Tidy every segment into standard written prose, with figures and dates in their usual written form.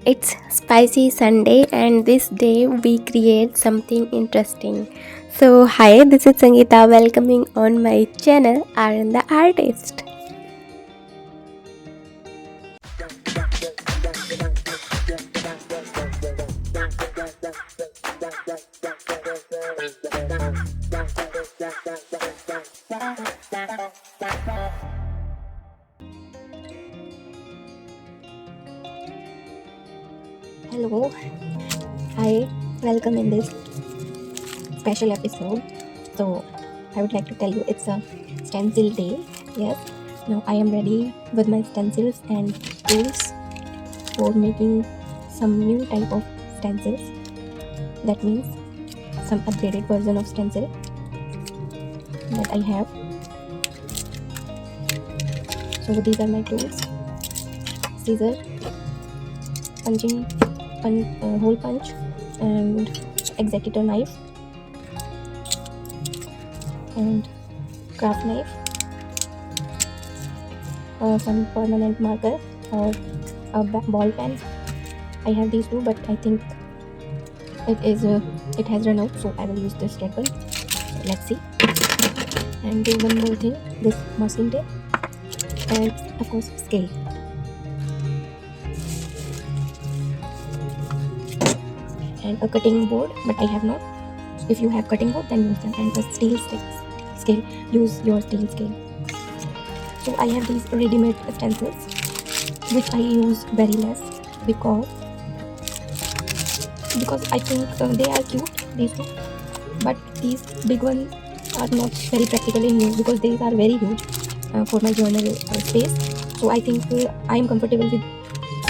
It's spicy Sunday, and this day we create something interesting. So, hi, this is Sangeeta welcoming on my channel Aaron the Artist. Hello, hi, welcome in this special episode. So, I would like to tell you it's a stencil day. Yes, now I am ready with my stencils and tools for making some new type of stencils. That means some upgraded version of stencil that I have. So these are my tools: scissor, hole punch, and executor knife, and craft knife, some permanent marker, or a ball pen. I have these two, but I think it has run out, so I will use this red one. So let's see. And do one more thing: this masking tape, and of course scale. And a cutting board, but I have not. If you have cutting board, then use them. And a steel scale. Use your steel scale. So I have these ready-made stencils, which I use very less because I think they are cute, these two. But these big ones are not very practical in use because these are very huge for my journal space. So I think I am comfortable with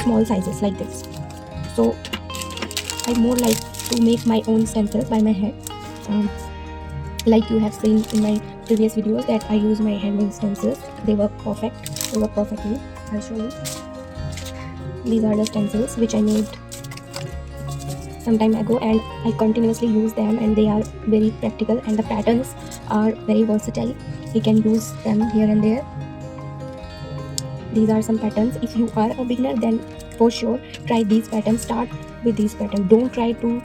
small sizes like this. So I more like to make my own stencils by my hand. Like you have seen in my previous videos that I use my handmade stencils. They work perfect. They work perfectly. I'll show you. These are the stencils which I made some time ago, and I continuously use them, and they are very practical, and the patterns are very versatile. You can use them here and there. These are some patterns. If you are a beginner, then for sure try these patterns. Start with these patterns. Don't try to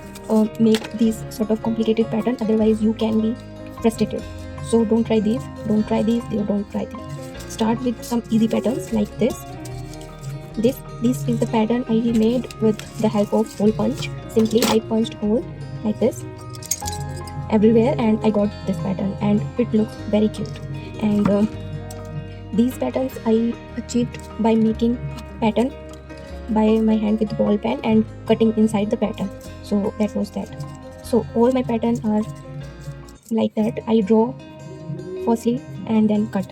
make these sort of complicated patterns, otherwise you can be frustrated. So don't try these, don't try these, don't try these. Start with some easy patterns like this. This is the pattern I made with the help of hole punch. Simply I punched hole like this everywhere, and I got this pattern, and it looks very cute. And these patterns I achieved by making pattern by my hand with ball pen and cutting inside the pattern. So that was that. So all my patterns are like that. I draw firstly and then cut.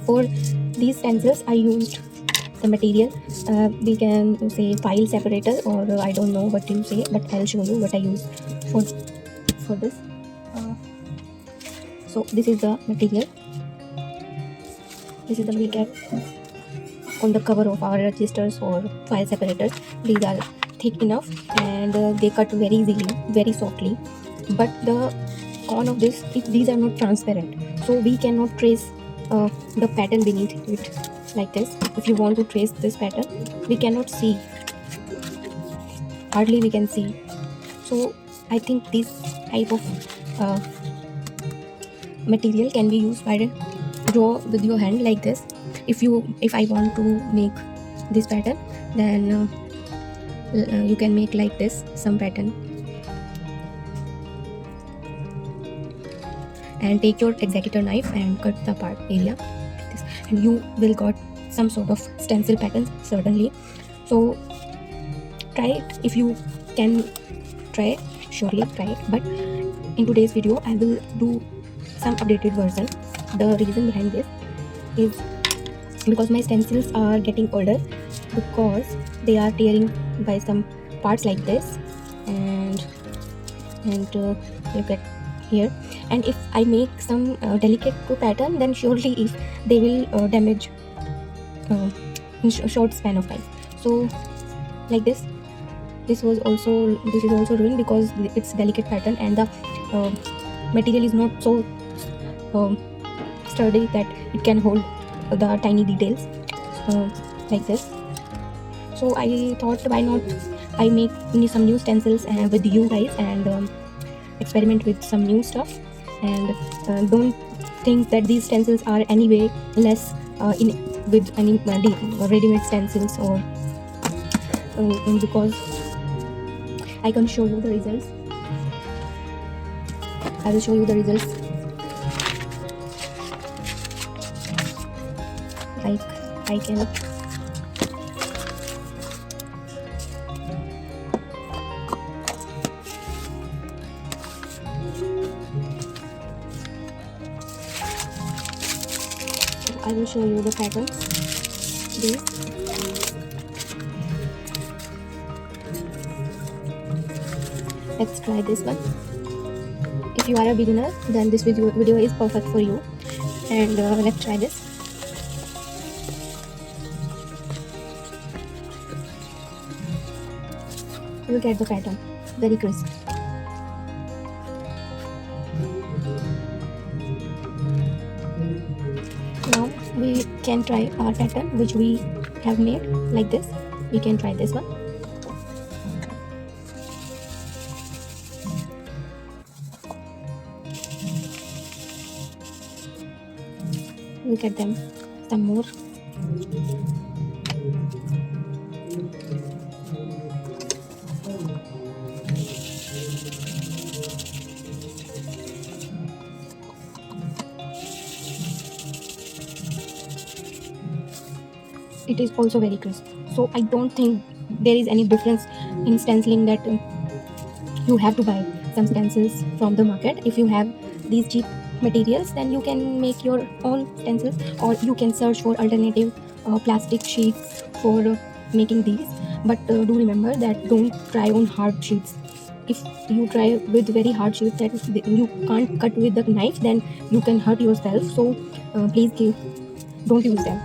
For these stencils I used the material, we can say file separator, or I don't know what you say, but I'll show you what I use for this. So this is the material. This is the we get on the cover of our registers or file separators. These are thick enough, and they cut very easily, very softly. But the con of this is these are not transparent, so we cannot trace the pattern beneath it like this. If you want to trace this pattern, we cannot see, hardly we can see. So I think this type of material can be used by draw with your hand like this. If I want to make this pattern, then you can make like this some pattern, and take your executor knife and cut the part area like this, and you will got some sort of stencil patterns certainly. So try it. If you can try it, surely try it. But in today's video I will do some updated version. The reason behind this is because my stencils are getting older, because they are tearing by some parts like this, and look at here. And if I make some delicate pattern, then surely if they will damage in short span of time. So like this is also ruined because it's delicate pattern, and the material is not so sturdy that it can hold the tiny details like this. So I thought, why not I make some new stencils with you guys, and experiment with some new stuff. And don't think that these stencils are anyway less in with any ready-made stencils, or because I can show you the results. I will show you the results. Like, I can I will show you the patterns. These. Let's try this one. If you are a beginner, then this video is perfect for you. And let's try this. You will get the pattern, very crisp. Now we can try our pattern which we have made like this. We can try this one. Look at them, some more. It is also very crisp. So I don't think there is any difference in stenciling, that you have to buy some stencils from the market. If you have these cheap materials, then you can make your own stencils, or you can search for alternative plastic sheets for making these. But do remember that don't try on hard sheets. If you try with very hard sheets that you can't cut with the knife, then you can hurt yourself. So please don't use them.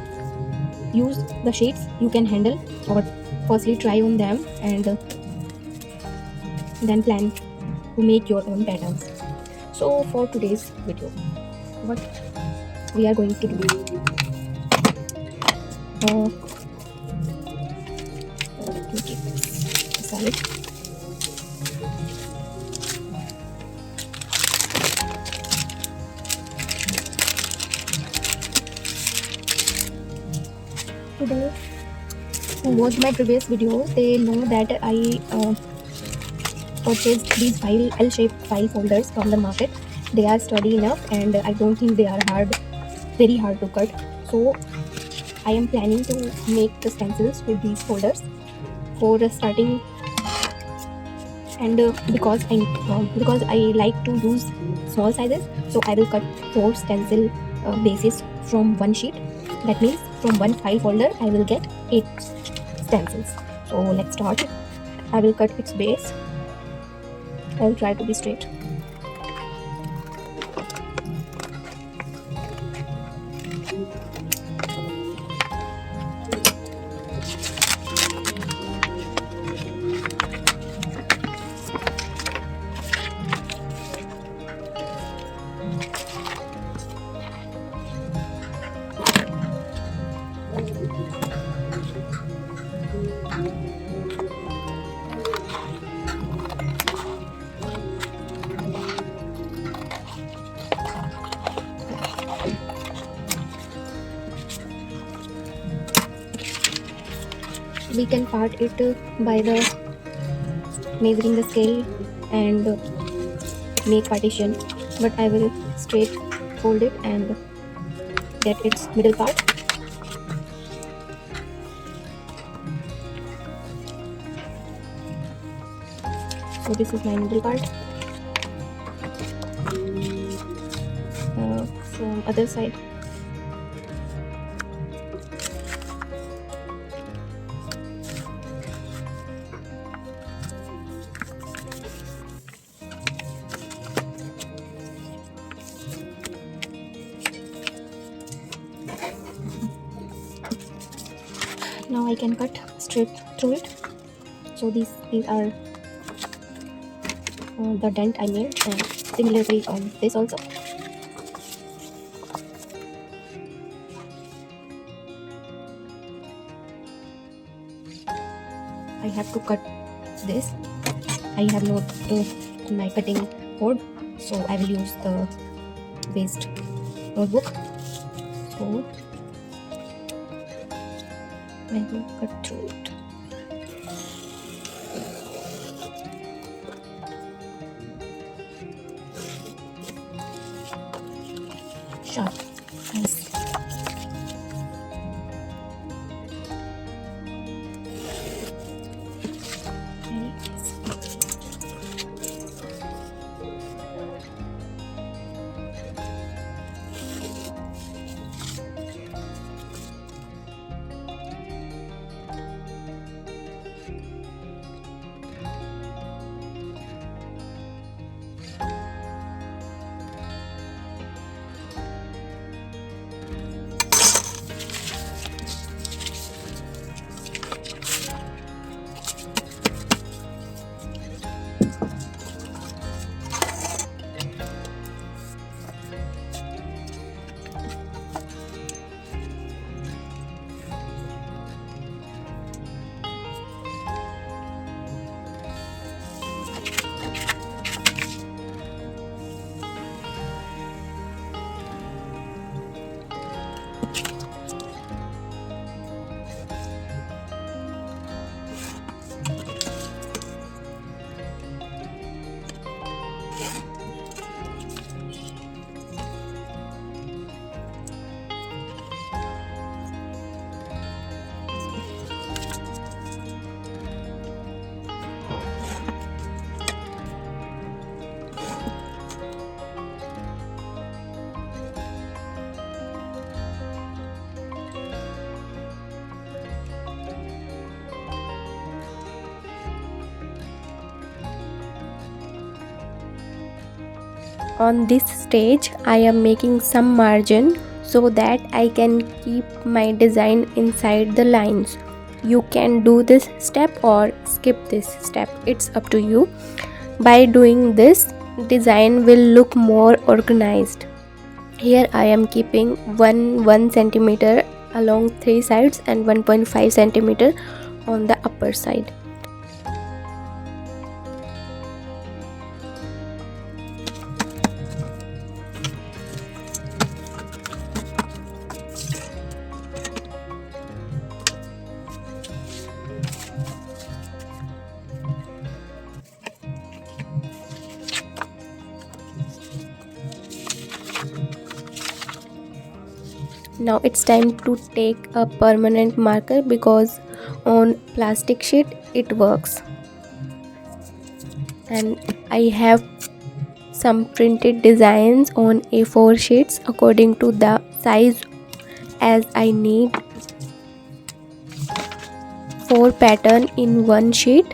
Use the sheets you can handle, or firstly try on them, and then plan to make your own patterns. So for today's video, what we are going to do, let me keep this aside. Today, who watched my previous videos, they know that I purchased these L-shaped file folders from the market. They are sturdy enough, and I don't think they are very hard to cut. So I am planning to make the stencils with these folders for starting. And because I like to use small sizes, so I will cut 4 stencil bases from one sheet. That means from one file folder I will get 8 stencils. So let's start. I will cut its base. I will try to be straight. We can part it by the measuring the scale and make partition, but I will straight fold it and get its middle part. So this is my middle part. From other side. Now I can cut straight through it. So these are the dent I made, and similarly on this also. I have to cut this. I have not my cutting board, so I will use the waste notebook. So I will cut through it. Sharp. Nice. Very nice. On this stage, I am making some margin so that I can keep my design inside the lines. You can do this step or skip this step, it's up to you. By doing this, design will look more organized. Here I am keeping 1 centimeter along 3 sides and 1.5 centimeter on the upper side. Now it's time to take a permanent marker because on plastic sheet it works. And I have some printed designs on A4 sheets according to the size, as I need 4 pattern in one sheet.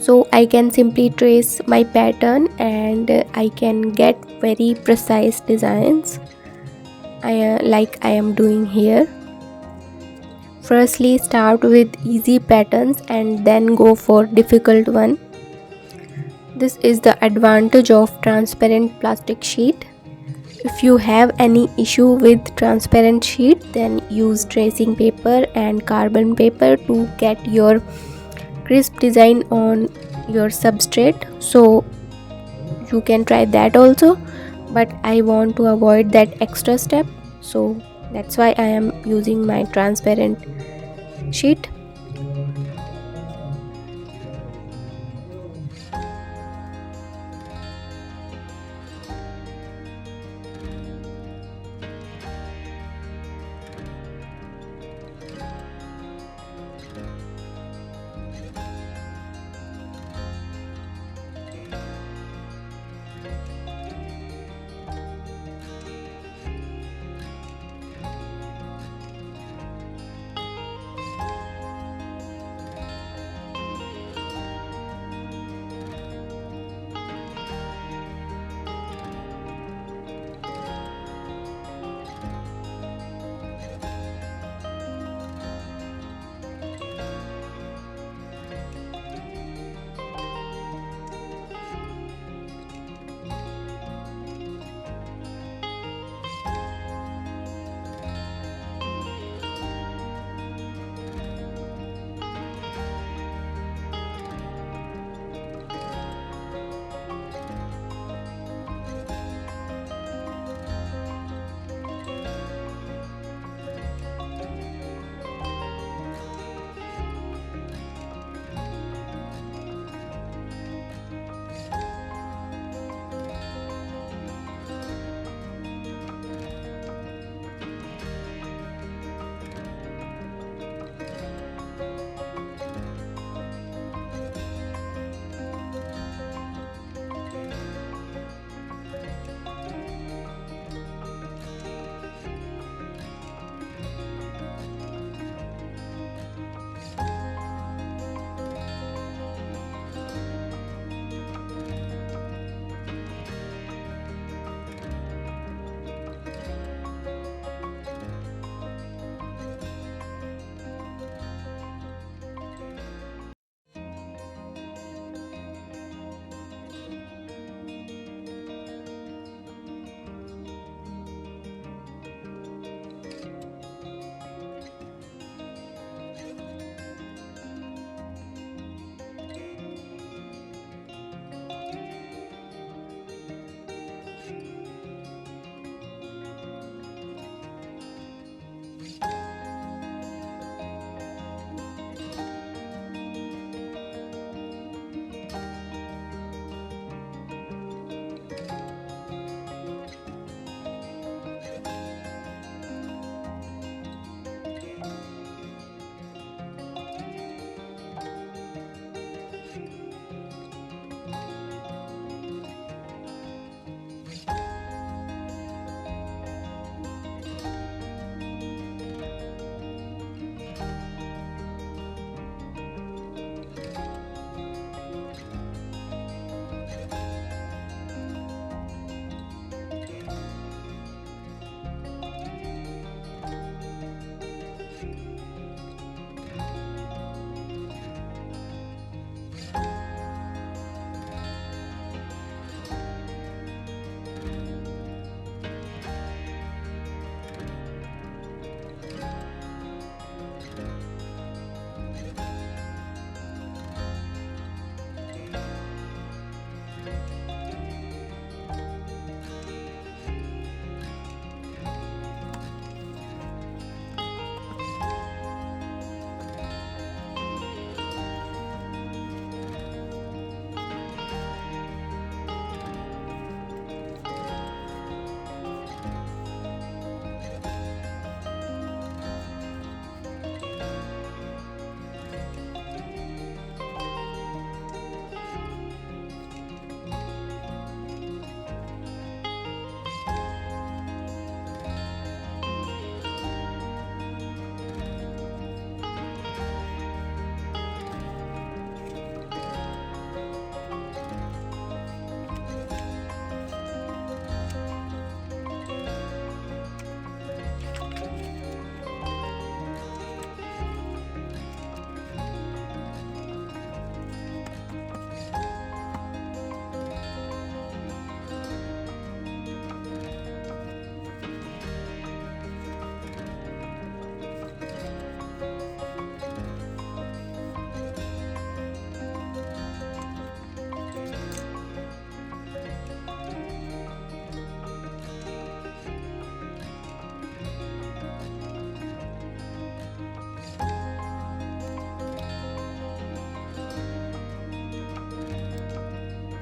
So I can simply trace my pattern and I can get very precise designs like I am doing here. Firstly, start with easy patterns and then go for difficult one. This is the advantage of transparent plastic sheet. If you have any issue with transparent sheet, then use tracing paper and carbon paper to get your crisp design on your substrate. So you can try that also, but I want to avoid that extra step, so that's why I am using my transparent sheet.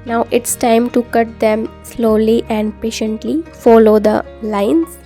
Now it's time to cut them slowly and patiently. Follow the lines.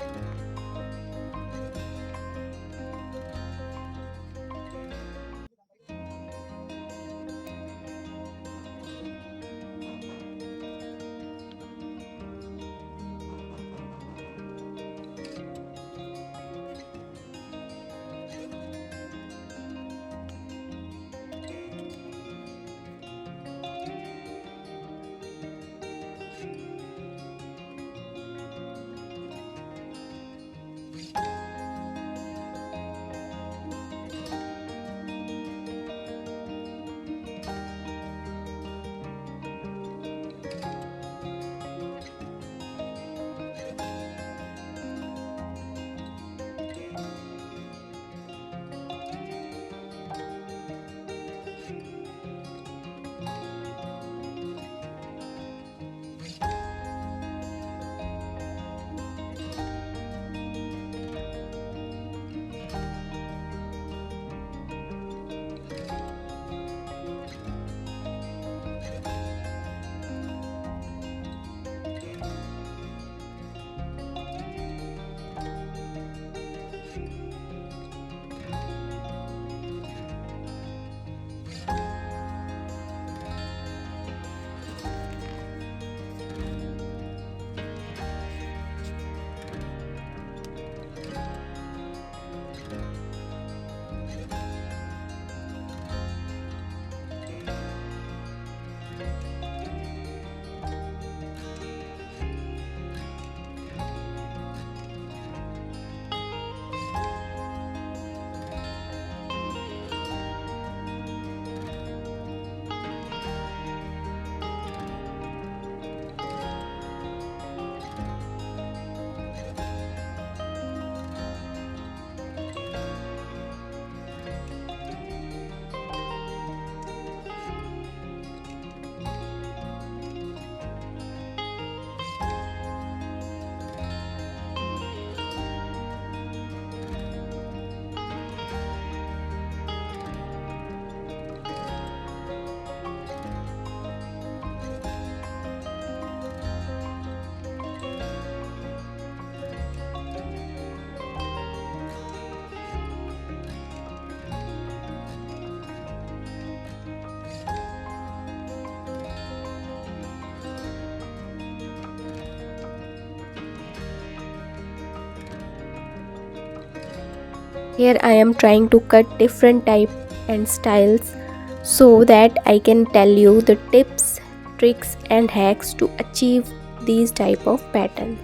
Here I am trying to cut different type and styles so that I can tell you the tips, tricks and hacks to achieve these type of patterns.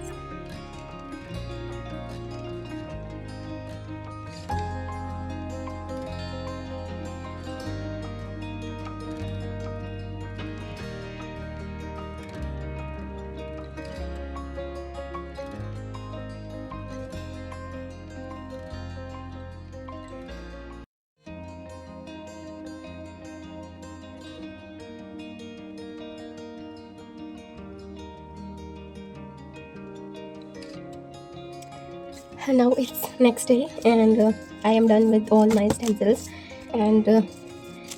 Now it's next day, and I am done with all my stencils, and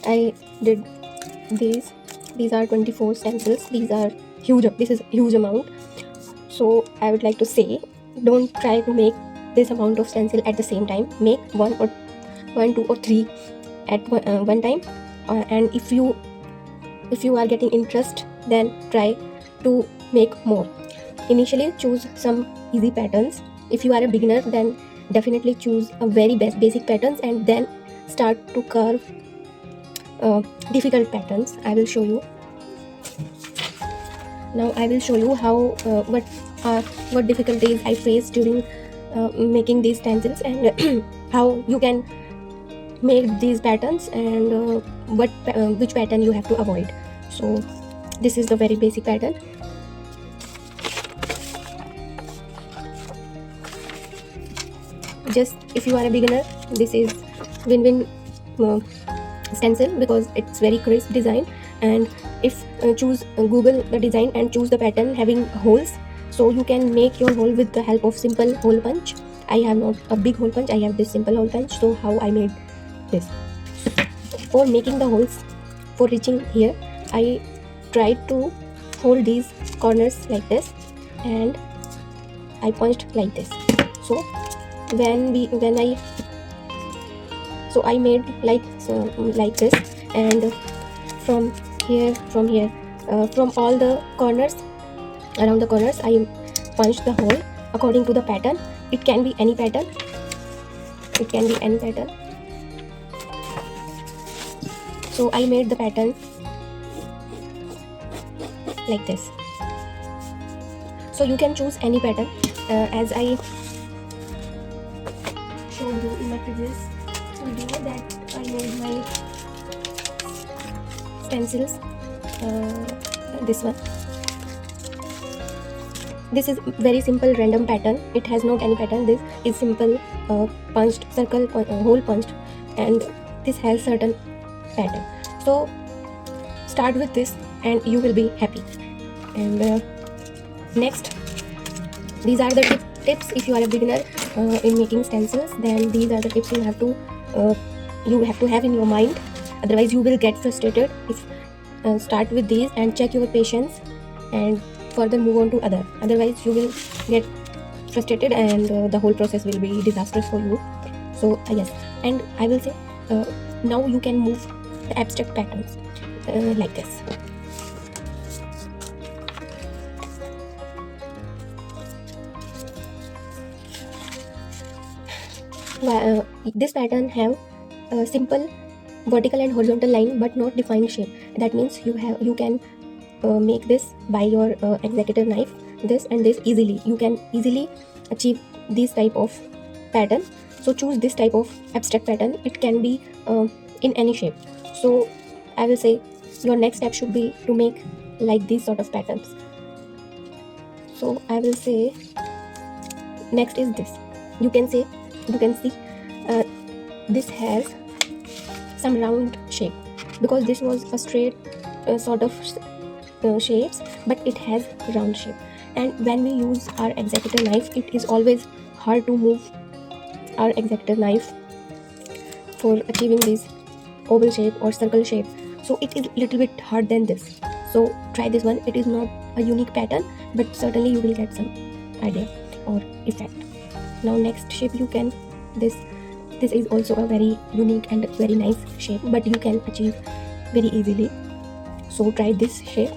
I did these. These are 24 stencils. These are huge. This is huge amount. So I would like to say, don't try to make this amount of stencil at the same time. Make one, two, or three at one time. And if you are getting interest, then try to make more. Initially, choose some easy patterns. If you are a beginner, then definitely choose a very basic patterns, and then start to carve difficult patterns. I will show you. Now I will show you how what difficulties I faced during making these stencils, and how you can make these patterns, and which pattern you have to avoid. So this is the very basic pattern. Just if you are a beginner, this is win-win stencil, because it's very crisp design. And if choose Google the design and choose the pattern having holes, so you can make your hole with the help of simple hole punch. I have not a big hole punch, I have this simple hole punch. So how I made this? For making the holes, for reaching here, I tried to hold these corners like this, and I punched like this. So I made like this, and from here, from all the corners, around the corners, I punched the hole according to the pattern. It can be any pattern. So I made the pattern like this. So you can choose any pattern, as I showed you in my previous video that I made my stencils. This one. This is very simple random pattern. It has not any pattern. This is simple punched circle, hole punched, and this has certain pattern. So start with this and you will be happy. And next, these are the tips. If you are a beginner in making stencils, then these are the tips you have to have in your mind. Otherwise you will get frustrated. If start with these and check your patience, and further move on to other. Otherwise you will get frustrated, and the whole process will be disastrous for you. So yes, and I will say now you can move the abstract patterns like this. This pattern have a simple vertical and horizontal line but not defined shape. That means you can make this by your executive knife, this and this easily. You can easily achieve this type of pattern. So choose this type of abstract pattern. It can be in any shape. So I will say your next step should be to make like these sort of patterns. So I will say next is this. You can see this has some round shape, because this was a straight sort of shapes, but it has round shape. And when we use our executive knife, it is always hard to move our executive knife for achieving this oval shape or circle shape. So it is little bit hard than this. So try this one. It is not a unique pattern, but certainly you will get some idea or effect. Now next shape, you can this is also a very unique and very nice shape, but you can achieve very easily. So try this shape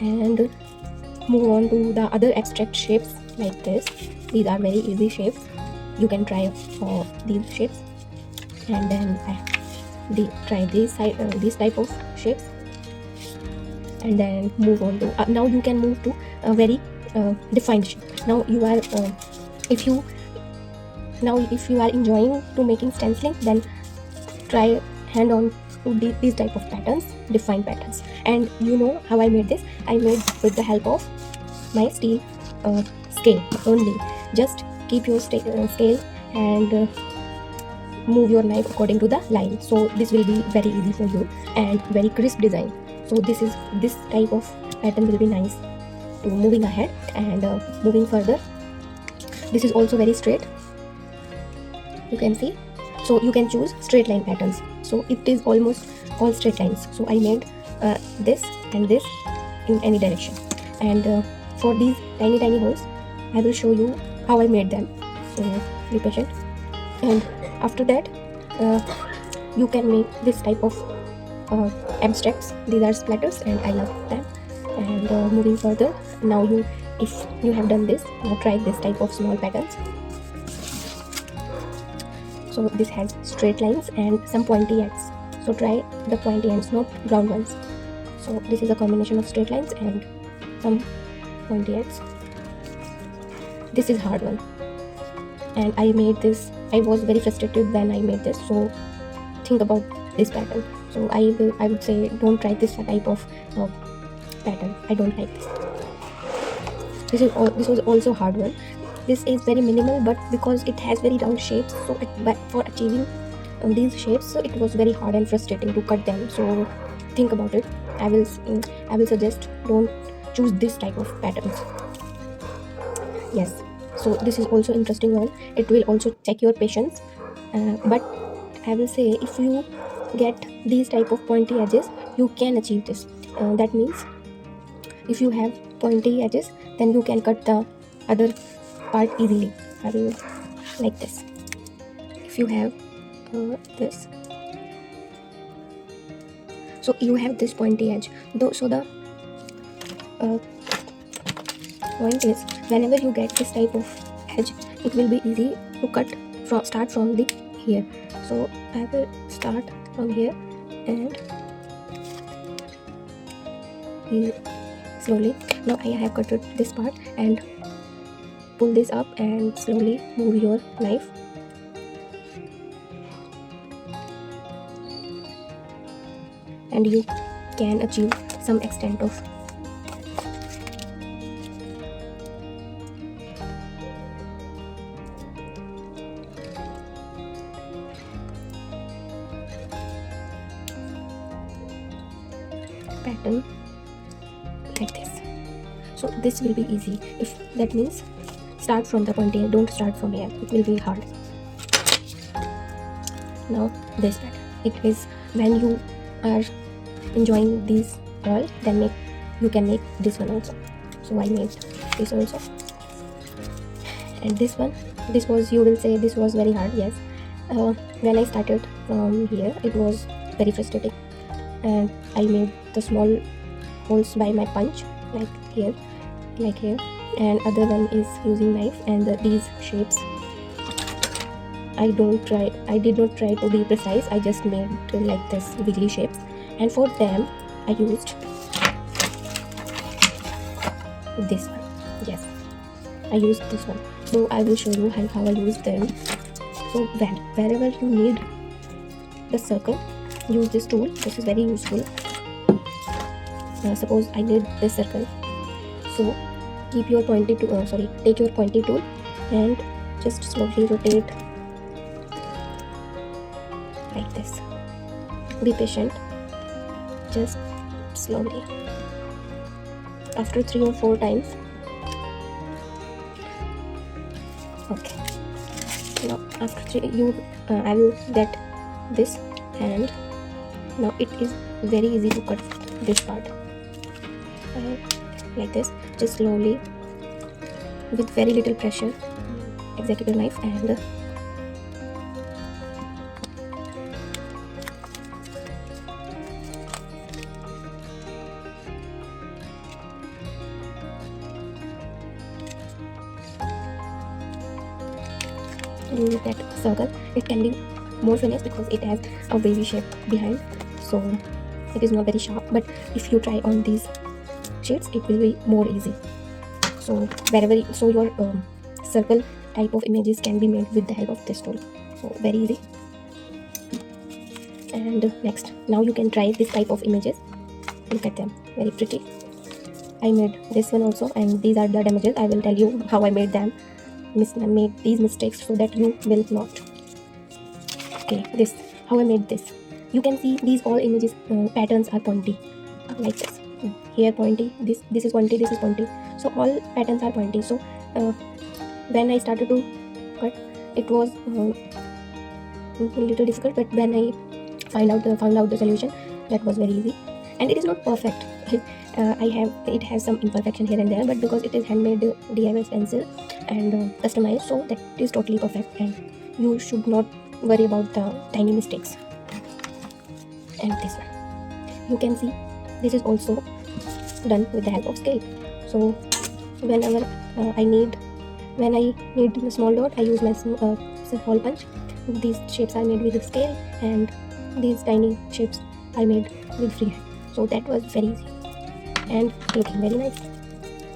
and move on to the other abstract shapes like this. These are very easy shapes. You can try these shapes, and then try this type of shapes, and then move on to now you can move to a very defined shape. Now you are if you are enjoying to making stenciling, then try hand on to these type of patterns, defined patterns. And you know how I made this? I made with the help of my steel scale only. Just keep your scale and move your knife according to the line. So this will be very easy for you and very crisp design. So this type of pattern will be nice to moving ahead and moving further. This is also very straight, you can see. So you can choose straight line patterns. So it is almost all straight lines. So I made this and this in any direction. And for these tiny holes, I will show you how I made them. So be patient. And after that, you can make this type of abstracts. These are splatters, and I love them. And moving further, now if you have done this, now try this type of small patterns. So this has straight lines and some pointy ends. So try the pointy ends, not round ones. So this is a combination of straight lines and some pointy ends. This is hard one, and I made this. I was very frustrated when I made this. So think about this pattern. So I would say don't try this type of pattern. I don't like this. This was also hard one. This is very minimal, but because it has very round shapes, so for achieving these shapes, so it was very hard and frustrating to cut them. So think about it. I will suggest don't choose this type of patterns. Yes. So this is also interesting one. It will also check your patience, but I will say if you get these type of pointy edges, you can achieve this. That means if you have pointy edges, then you can cut the other part easily. I will like this. If you have this, so you have this pointy edge though, so the point is, whenever you get this type of edge, it will be easy to cut from start from the here. So I will start from here and here slowly. Now I have cut this part and pull this up and slowly move your knife. And you can achieve some extent of pattern like this. So this will be easy. If that means start from the point here, don't start from here, it will be hard. Now this pattern, it is when you are enjoying these all, then you can make this one also. So I made this also. And this one, this was, you will say this was very hard. Yes, when I started from here, it was very frustrating, and I made the small holes by my punch, like here, and other one is using knife. And these shapes, I did not try to be precise. I just made like this wiggly shapes, and for them I used this one. Yes, I used this one. So I will show you how I use them. So wherever you need the circle, use this tool. This is very useful. Suppose I need this circle, so keep your pointy tool. Take your pointy tool and just slowly rotate like this. Be patient. Just slowly. After 3 or 4 times. Okay. Now after 3, I will get this, and now it is very easy to cut this part. Like this, just slowly, with very little pressure, executive knife, and use that circle. It can be more finished because it has a wavy shape behind, so it is not very sharp. But if you try on these shades, it will be more easy. So your circle type of images can be made with the help of this tool. So very easy. And next, now you can try this type of images. Look at them, very pretty. I made this one also, and these are the images. I will tell you how I made them. Made these mistakes so that you will not. Okay, this how I made this. You can see these all images patterns are pointy, like this. Here pointy, this is pointy, this is pointy. So all patterns are pointy. So when I started to cut, it was a little difficult, but when I found out the solution, that was very easy. And it is not perfect. It has some imperfection here and there, but because it is handmade DIY stencil and customized, so that is totally perfect, and you should not worry about the tiny mistakes. And this one, you can see this is also done with the help of scale. So whenever when I need a small dot, I use my hole punch. These shapes are made with the scale, and these tiny shapes I made with freehand. So that was very easy and looking very nice.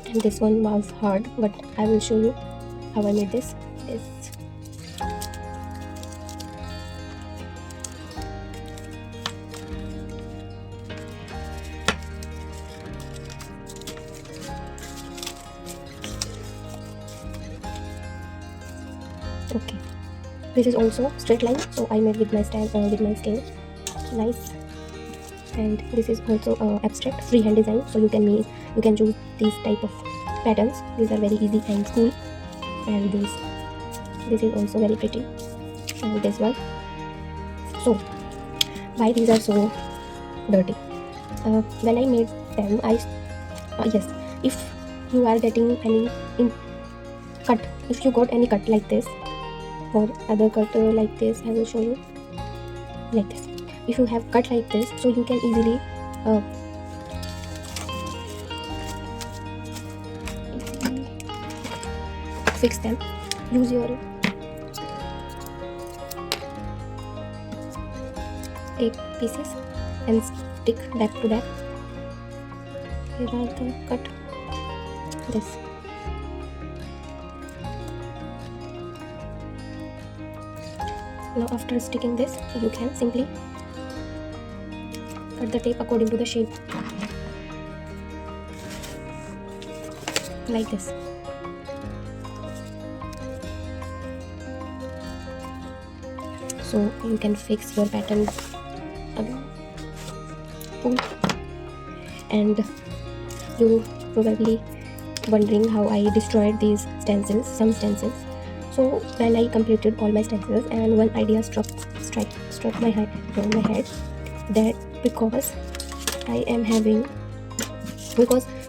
And this one was hard, but I will show you how I made this. Okay, this is also straight line, so I made with my scale. Nice. And this is also abstract freehand design, so you can choose these type of patterns. These are very easy and cool. And this is also very pretty, and this one. So why these are so dirty? When I made them, Yes, if you are getting any cut, if you got any cut like this or other cut like this, I will show you like this. If you have cut like this, so you can easily uh, fix them. Use your tape pieces and stick back to back. Here are the cut. This. Now after sticking this, you can simply cut the tape according to the shape, like this. So you can fix your pattern again. Boom. And you probably wondering how I destroyed these stencils, some stencils. So when I completed all my stencils, and one idea struck my head, that because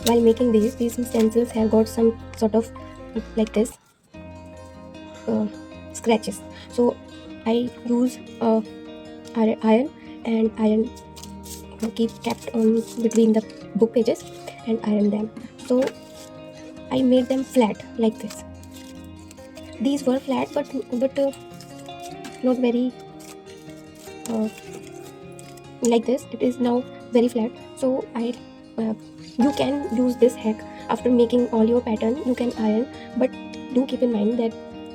while making these stencils have got some sort of like this scratches. So I use iron, and iron kept on between the book pages and iron them. So I made them flat like this. These were flat, but not very like this. It is now very flat. So you can use this hack after making all your pattern. You can iron, but do keep in mind that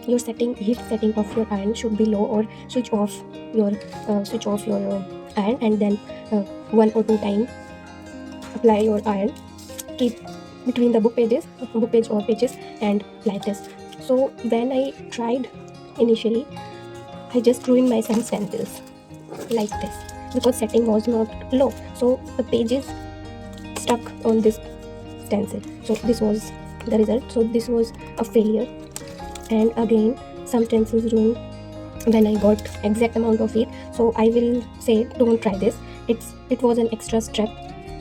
your heat setting of your iron should be low, or switch off your iron, and then 1 or 2 times apply your iron. Keep between the book page or pages, and like this. So when I tried initially, I just ruined my some stencils like this, because setting was not low, so the pages stuck on this stencil. So this was the result. So this was a failure. And again, some stencils ruined when I got exact amount of it. So I will say, don't try this. It was an extra step.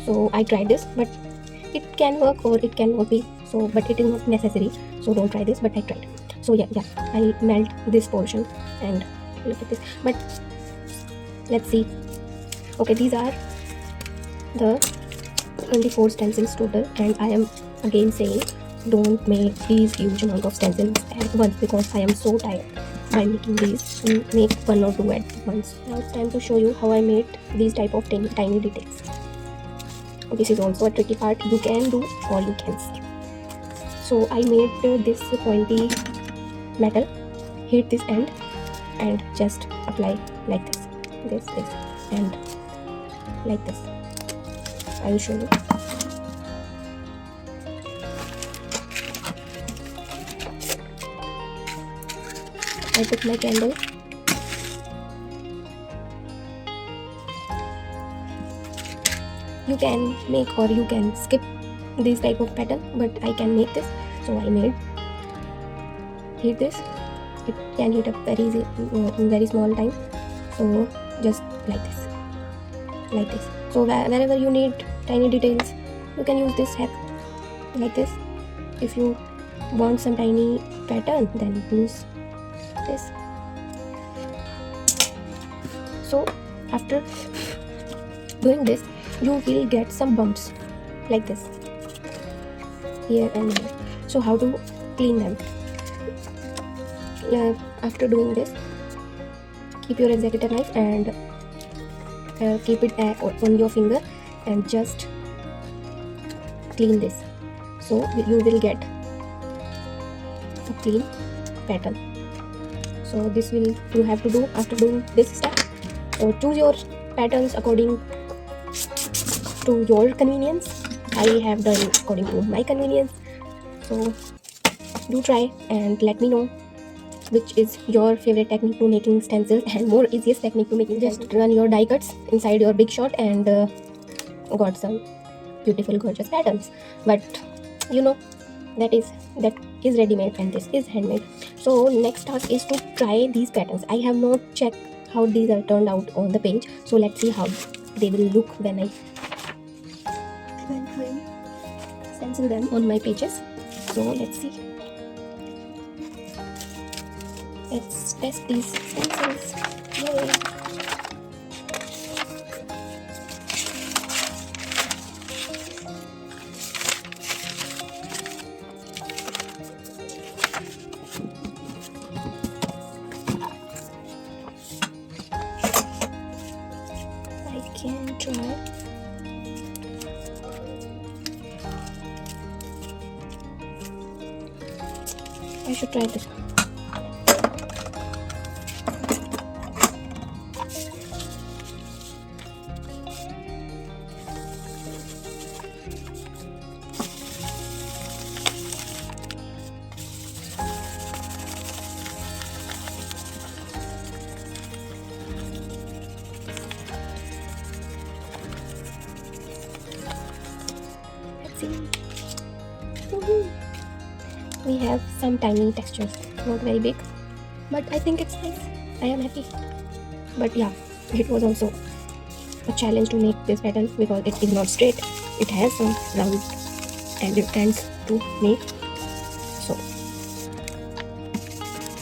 So I tried this, but it can work or it cannot be. So, but it is not necessary. So don't try this. But I tried. So yeah, I'll melt this portion and look at this. But let's see. Okay, these are the 24 stencils total, and I am again saying, don't make these huge amount of stencils at once, because I am so tired by making these. Make 1 or 2 at once. Now it's time to show you how I made these type of tiny details. This is also a tricky part. You can do or you can see. So I made this pointy metal, hit this end, and just apply like this, and like this. I will show you. I took my candle, you can make or you can skip this type of pattern, but I can make this. So I made heat this. It can heat up very easy in very small time. So just like this. So wherever you need tiny details, you can use this hack like this. If you want some tiny pattern, then use this. So after doing this, you will get some bumps like this here and here. So how to clean them? After doing this, keep your X-Acto knife and keep it on your finger and just clean this. So you will get a clean pattern. So this will you have to do after doing this step. So choose your patterns according to your convenience. I have done according to my convenience. So do try and let me know which is your favorite technique to making stencils and more easiest technique to making. Just run your die cuts inside your big shot and got some beautiful gorgeous patterns. But you know that is ready-made and this is handmade. So next task is to try these patterns. I have not checked how these are turned out on the page, so let's see how they will look when I stencil them on my pages. So let's see. Let's test these stencils. Yay! I can try. I should try this. Let's see. Woohoo. We have some tiny textures, not very big, but I think it's nice. I am happy. But yeah, it was also a challenge to make this pattern because it is not straight. It has some round and ends to make, so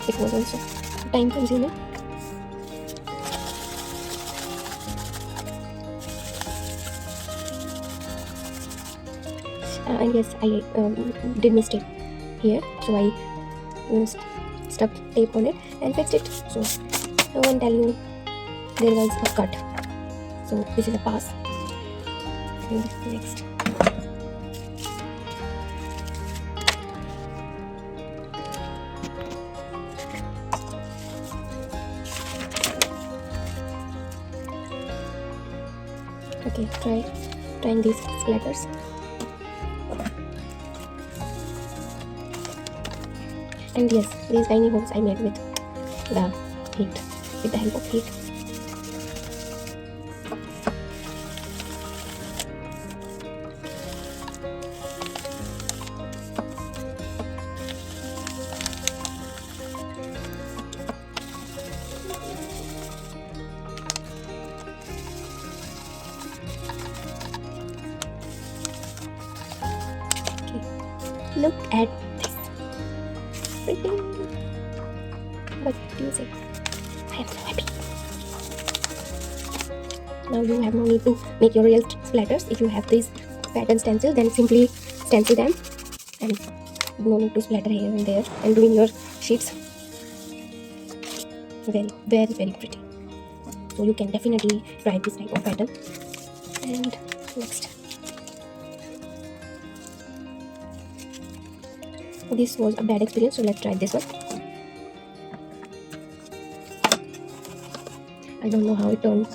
it was also time consuming. And yes, I did mistake here, so I stuck tape on it and fixed it, so no one tell you there was a cut. So this is a pass. And next, okay, trying these splatters. And yes, these tiny holes I made with the heat, with the help of heat. Okay, look at this. Pretty. What do you say? I am so happy. Now you have no need to make your real splatters. If you have these pattern stencil, then simply stencil them and no need to splatter here and there and doing your sheets. Very, very, very pretty. So you can definitely try this type of pattern. And next, this was a bad experience, so let's try this one. I don't know how it turned.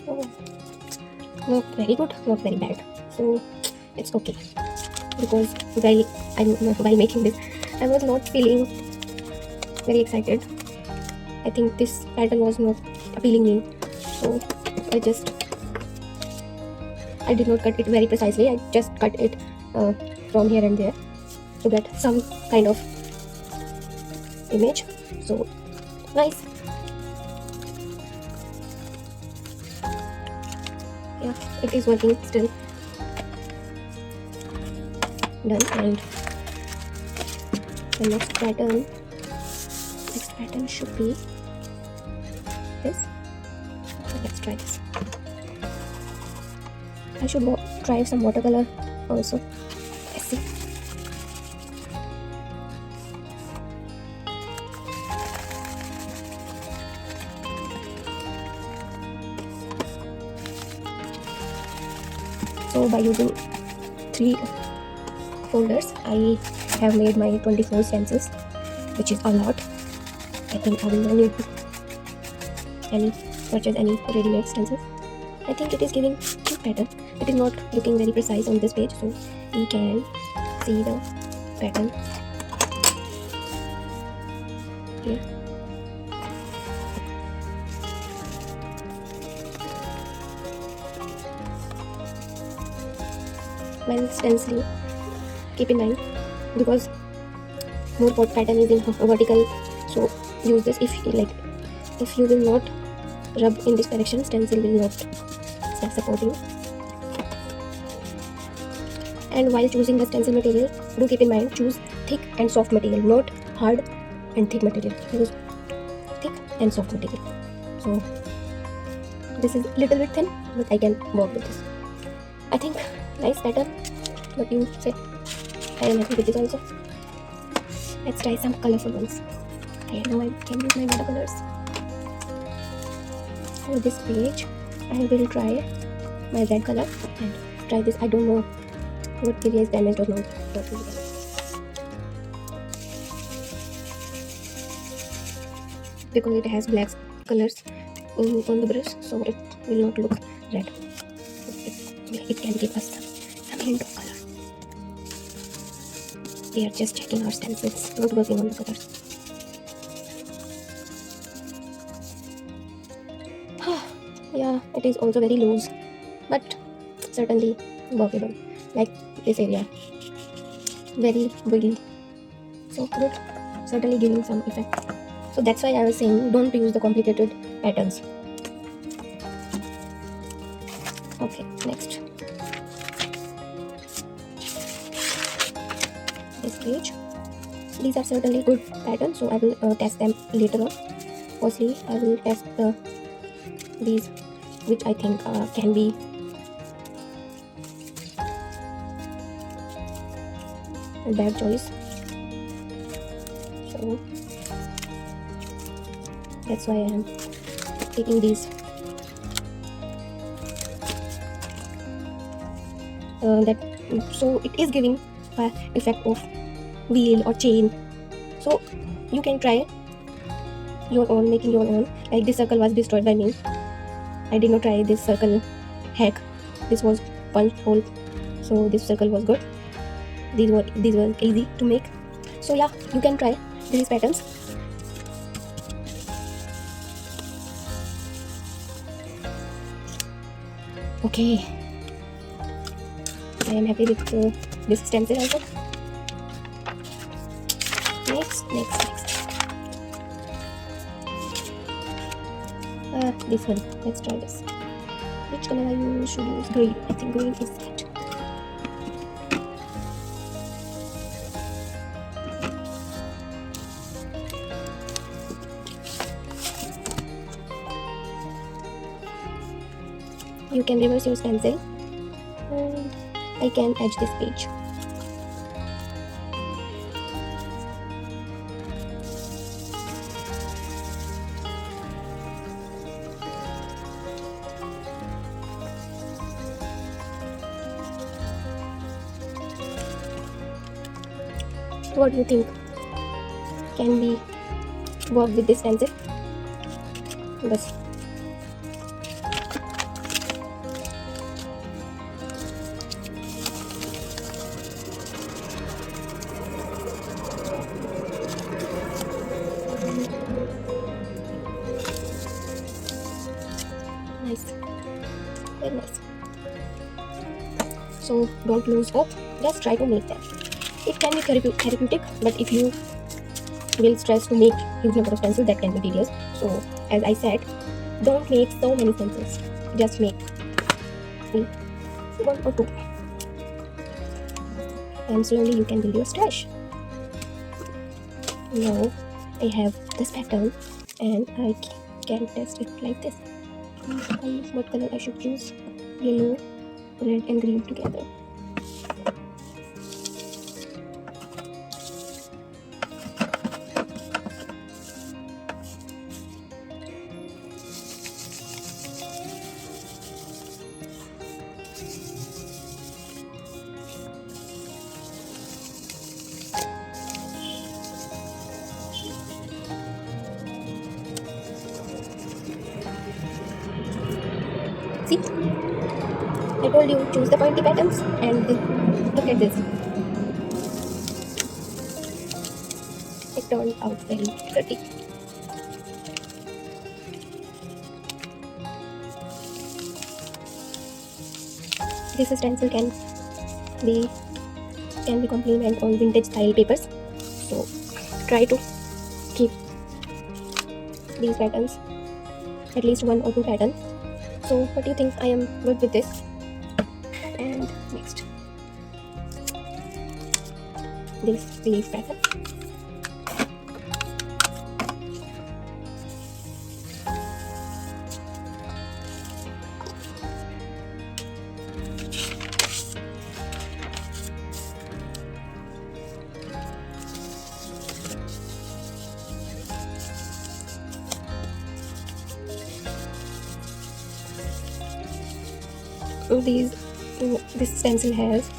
Oh, not very good, not very bad. So it's okay, because while making this, I was not feeling very excited. I think this pattern was not appealing me, so I did not cut it very precisely. I just cut it from here and there to get some kind of image. So nice. Yeah, it is working still. Done. And the next pattern should be this. So let's try this. I should try some watercolor also. Let's see. So by using 3 folders, I have made my 24 stencils, which is a lot. I think I will not need to purchase any ready-made stencils. I think it is giving cute pattern. It is not looking very precise on this page, so we can see the pattern here. while stenciling, keep in mind, because more pattern is in vertical, so use this. If you will not rub in this direction, stencil will not support you. And while choosing the stencil material, do keep in mind, choose thick and soft material, not hard and thick material. Use thick and soft material. So this is little bit thin, but I can work with this. I think nice pattern. What you say? I am happy with this also. Let's try some colorful ones. I know I can use my watercolors. For this page, I will try my red color and try this. I don't know what area is damaged or not. What will be damaged. Because it has black colors on the brush, so it will not look red. It can give us some hint of color. We are just checking our stencils, not working on the colors. Yeah, it is also very loose, but certainly workable. Like this area, very wiggly, so good, certainly giving some effect. So that's why I was saying, don't use the complicated patterns. Okay, next, this page. These are certainly good patterns, so I will test them later on. Firstly, I will test these, which I think can be a bad choice. So that's why I am taking these. So it is giving effect of wheel or chain. So you can try your own, making your own. Like this circle was destroyed by me. I did not try this circle hack. This was punch hole, so this circle was good. These were easy to make. So yeah, you can try these patterns. Okay, I am happy with this stencil also. Next. This one. Let's try this. Which color should use? Green. I think green is it. You can reverse your stencil. I can edge this page. What do you think? Can we work with this stencil? Bas. Nice, very nice. So don't lose hope, just try to make them. It can be therapeutic, but if you will stress to make huge number of stencils, that can be tedious. So as I said, don't make so many stencils, just make one or two, and slowly you can build your stash. Now I have this pattern and I can test it like this. What color I should use? Yellow, red and green together. See, I told you, choose the pointy patterns, and look at this. It turned out very pretty. This stencil can they can be compliment on vintage style papers. So try to keep these patterns, at least 1 or 2 patterns. So what do you think? I am good with this. And next, this leaf pattern. This stencil has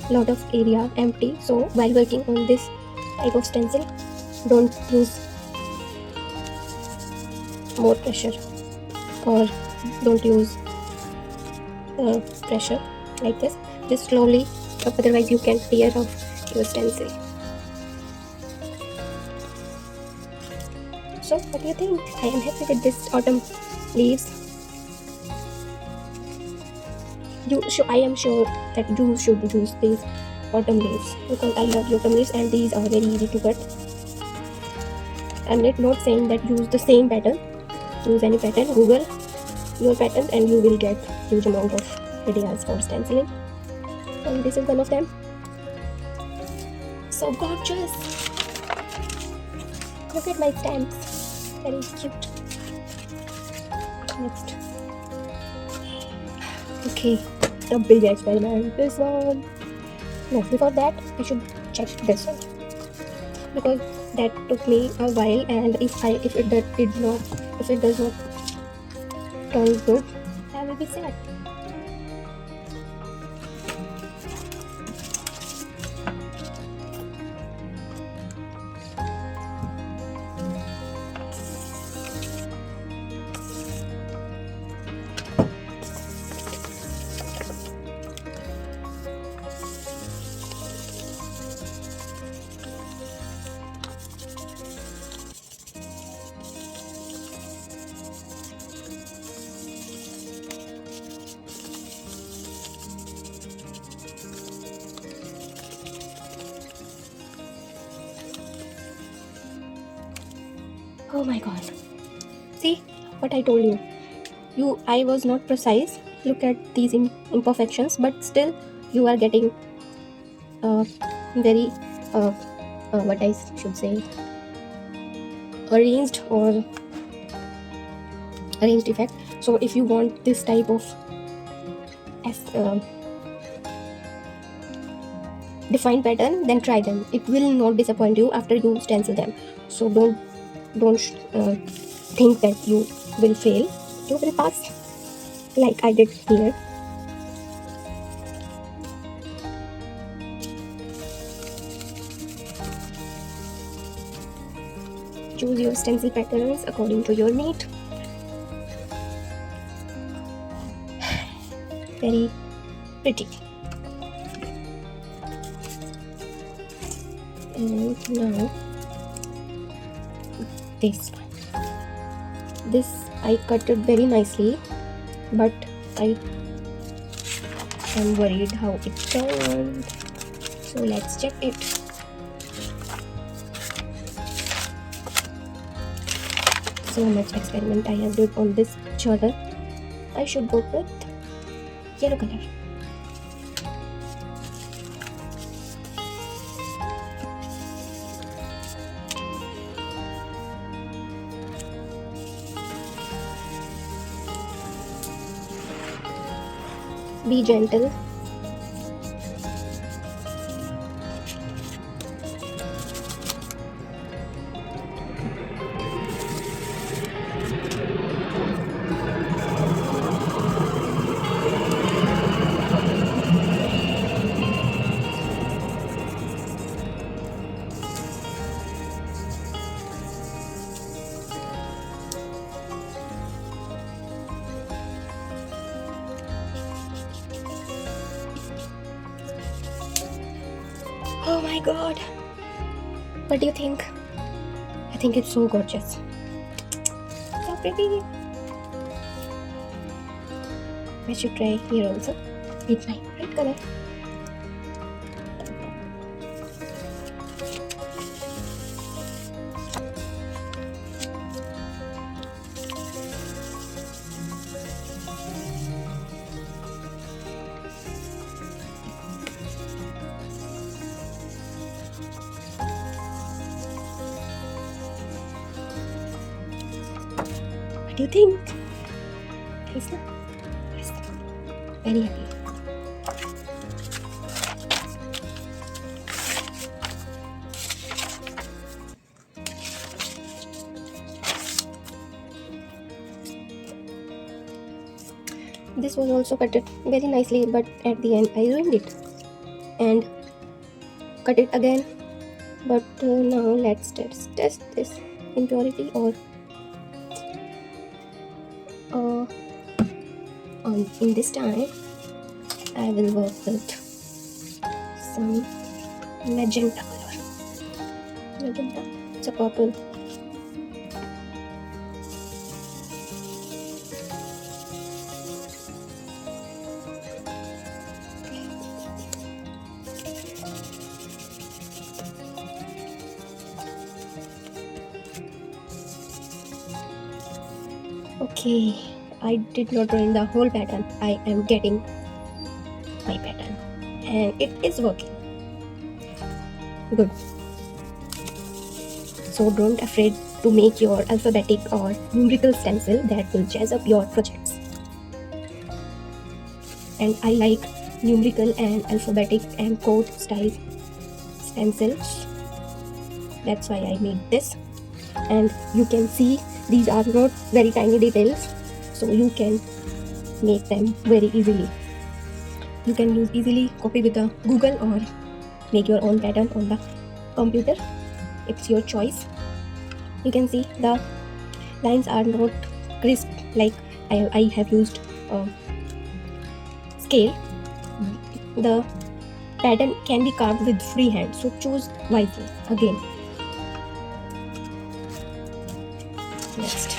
a lot of area empty, so while working on this type of stencil, don't use more pressure, or don't use pressure like this. Just slowly, otherwise you can tear off your stencil. So what do you think? I am happy with this autumn leaves. I am sure that you should use these autumn leaves, because I love autumn leaves and these are very easy to cut. I'm not saying that use the same pattern. Use any pattern, Google your pattern, and you will get huge amount of ideas for stenciling. And this is one of them. So gorgeous! Look at my stamps. Very cute. Next. Okay, a big experiment. This one. No, before that, I should check this one, because that took me a while, and if it does not turn good, I will be sad. Oh my god. See what I told you. I was not precise. Look at these imperfections, but still you are getting very what I should say, arranged effect. So if you want this type of defined pattern, then try them. It will not disappoint you after you stencil them. So don't think that you will fail. You will pass, like I did here. Choose your stencil patterns according to your need. Very pretty. And now this one. This I cut it very nicely, but I am worried how it turned. So let's check it. So much experiment I have done on this journal. I should go with yellow color. Be gentle. Oh my god. What do you think? I think it's so gorgeous. So pretty. I should try here also with my red color. do you think? Nice, na? Yes. Very happy. This was also cut it very nicely, but at the end I ruined it and cut it again. But now let's test this impurity or in this time I will work with some magenta color. Magenta, it's a purple. Okay, I did not ruin the whole pattern. I am getting my pattern and it is working. Good. So don't afraid to make your alphabetic or numerical stencil that will jazz up your projects. And I like numerical and alphabetic and code style stencils. That's why I made this. And you can see these are not very tiny details, so you can make them very easily. You can use easily copy with the Google or make your own pattern on the computer. It's your choice. You can see the lines are not crisp like I have used scale. The pattern can be carved with free hand, so choose wisely. Again, next.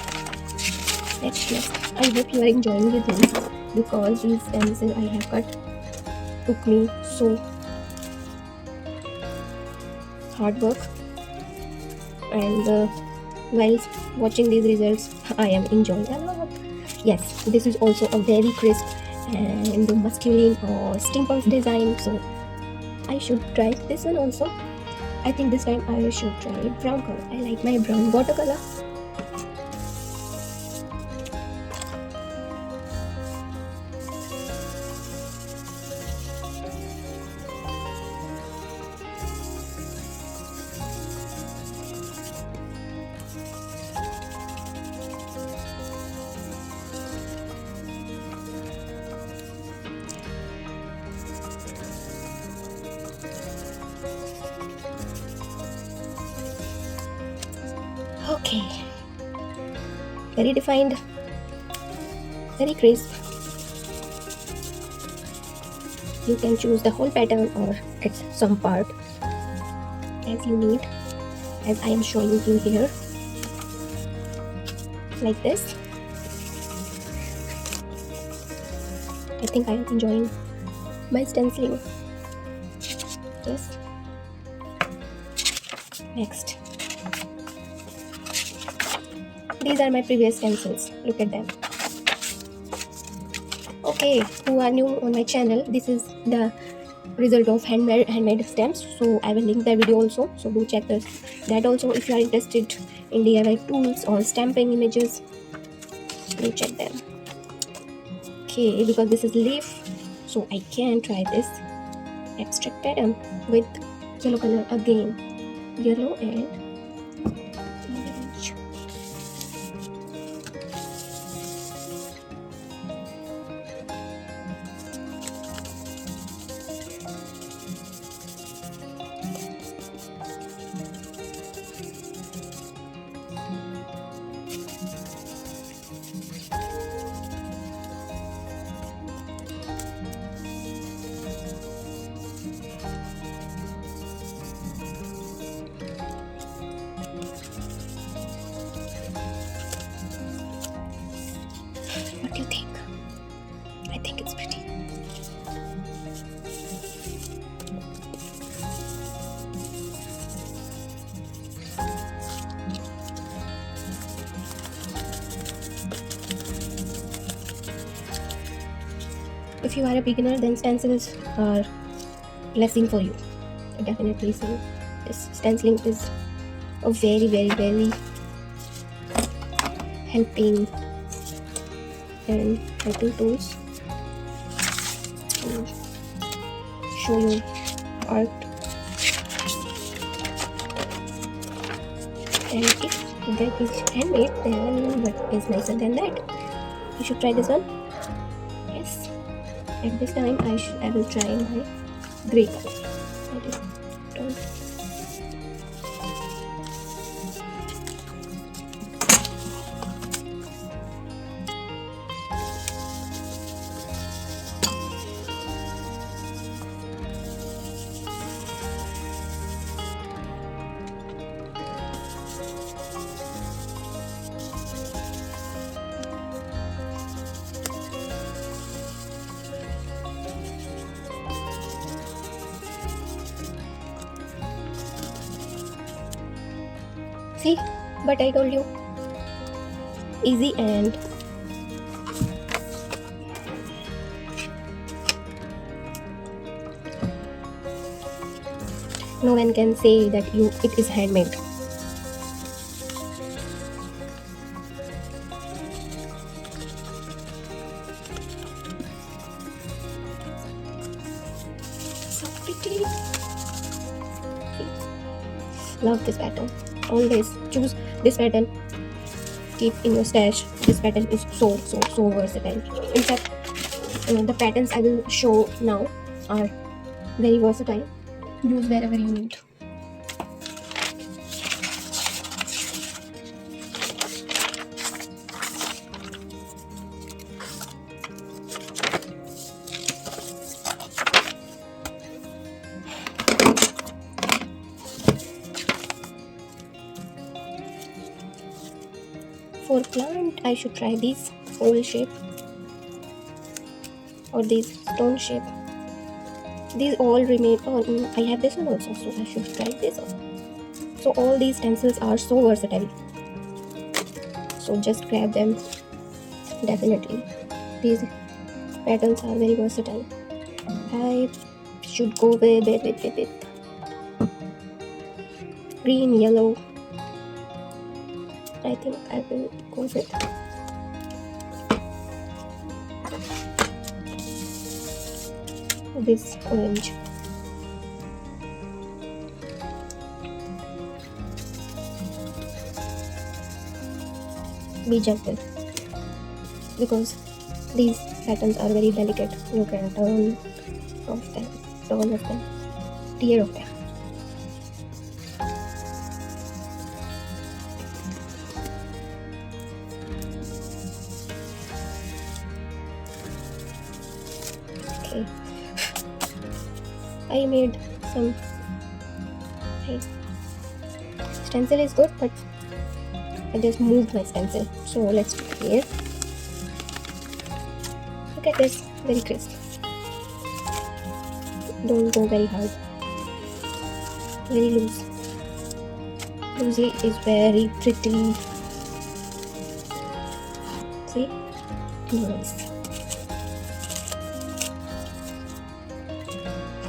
I hope you are enjoying with me because these stencils I have cut took me so hard work, and while watching these results I am enjoying a lot. Yes, this is also a very crisp and masculine or steampunk design, so I should try this one also. I think this time I should try brown color. I like my brown watercolor. Okay, very defined, very crisp. You can choose the whole pattern or it's some part as you need, as I am showing you here, like this. I think I am enjoying my stenciling. Yes. Next. These are my previous stencils. Look at them. Okay, who are new on my channel, this is the result of handmade stamps. So I will link that video also. So do check that also if you are interested in DIY tools or stamping images. Do check them. Okay, because this is leaf, so I can try this abstract pattern with yellow color again. Yellow and orange. What do you think? I think it's pretty. If you are a beginner, then stencils are blessing for you. I definitely say this stenciling is a very helping and writing tools to show your art. And if that is handmade, then what is nicer than that? You should try this one. Yes. At this time, I will try my grey color. That is done. See, but I told you, easy and no one can say that it is handmade. So pretty. Love this pattern. Always choose this pattern. Keep in your stash. This pattern is so versatile. In fact, the patterns I will show now are very versatile. Use wherever you need. For plant, I should try this oval shape or this stone shape. These all remain. Oh, I have this one also, so I should try this also. So all these stencils are so versatile. So just grab them. Definitely, these patterns are very versatile. I should go with green, yellow. I think I will go with this orange. Be gentle because these patterns are very delicate. You can turn of them, tear of them. Okay, I made some. Okay. Stencil is good, but I just moved my stencil. So let's do it here. Look at this, very crisp. Don't go very hard. Very loose. Loosely is very pretty. See? Nice.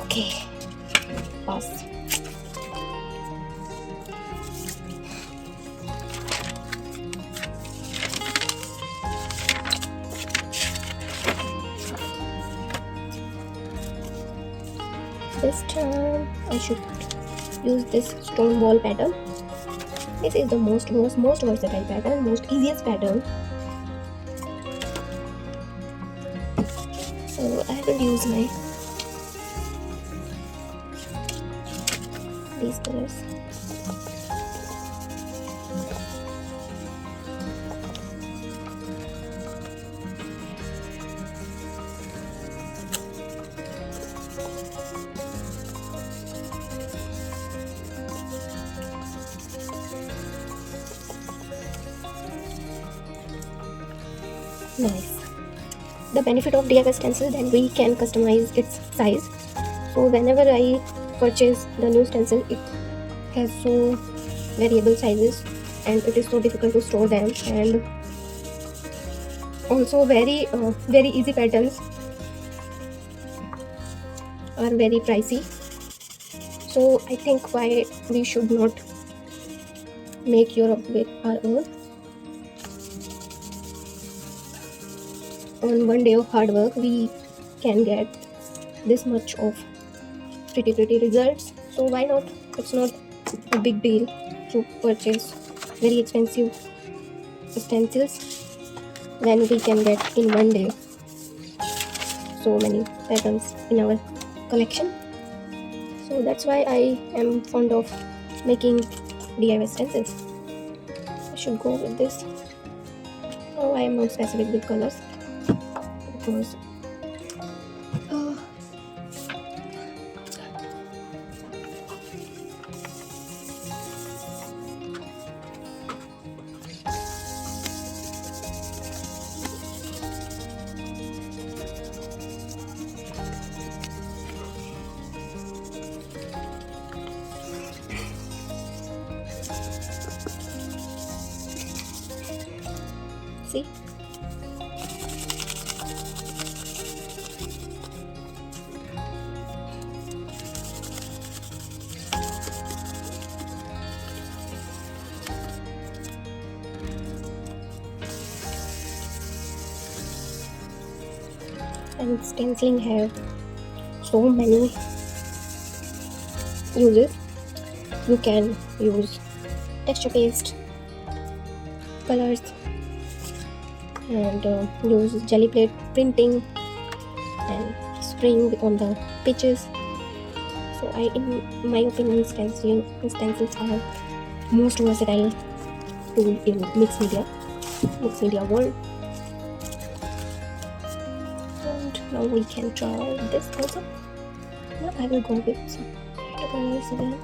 Okay. Pass. This time I should use this stone ball pattern. This is the most versatile pattern, most easiest pattern. So I will use these colors. Nice. The benefit of DIY stencil, then we can customize its size. So whenever I purchase the new stencil, it has so variable sizes and it is so difficult to store them, and also very easy patterns are very pricey. So I think why we should not make our own. on one day of hard work we can get this much of pretty results. So why not? It's not a big deal to purchase very expensive stencils when we can get in one day so many patterns in our collection. So that's why I am fond of making DIY stencils. I should go with this. Oh, I am not specific with colors because uh, see. And stenciling have so many uses. You can use texture paste, colors, and use jelly plate printing and spraying on the pitches. So in my opinion, stencils are most versatile tool in mixed media world. And now we can draw this also. Now I will go with some colors again.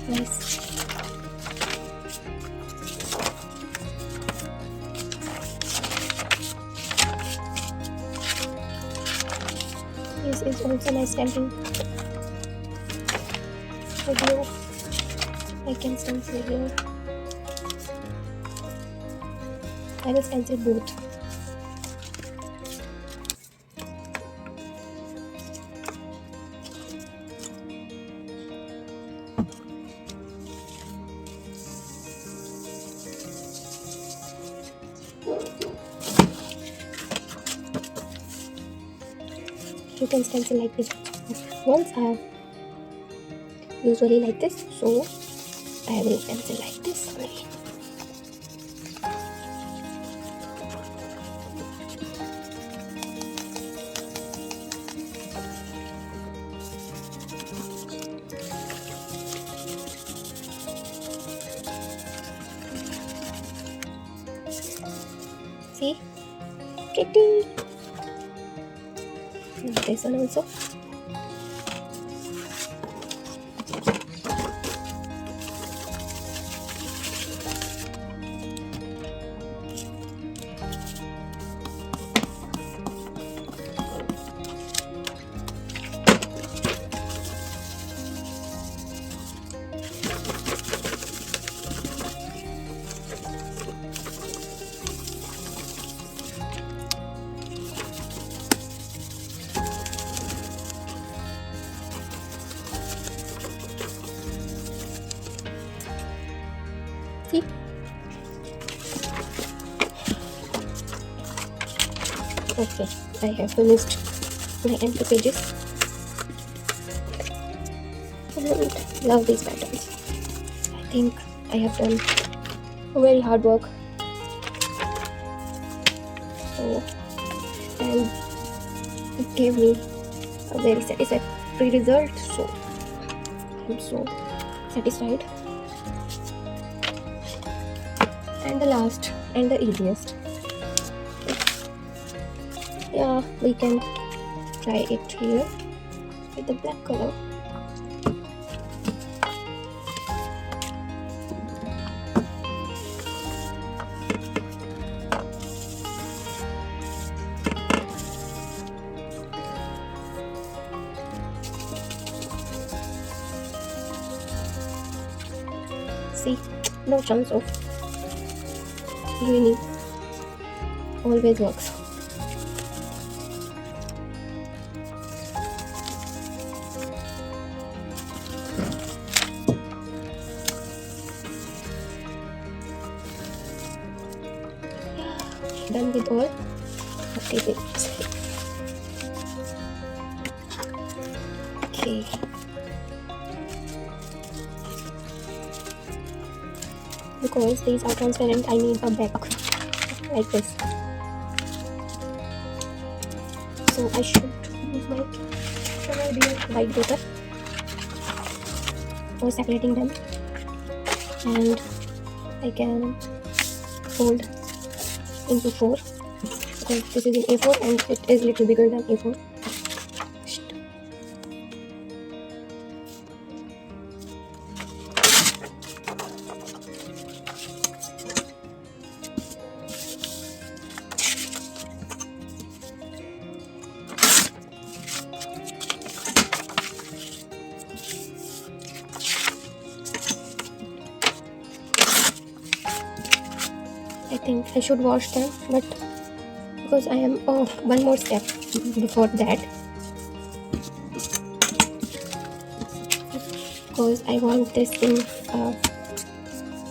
Nice. This is also my stamping video. I can stencil here. I will stencil both. You can stencil like this. Once I usually like this, so I will stencil like this only. See? Pretty. This one also. See? Okay, I have finished my empty pages and love these patterns. I think I have done very hard work. So, and it gave me a very satisfactory result. So I'm so satisfied. And the last and the easiest. Yeah, we can try it here with the black color. See, no chance of ruining. Always works. Done with all. Okay, wait. Okay. Because these are transparent, I need a back like this. So I should use my dear white paper for separating them, and I can fold into 4 because this is in A4 and it is little bigger than A4. I think I should wash them, but because I am one more step before that, because I want this in a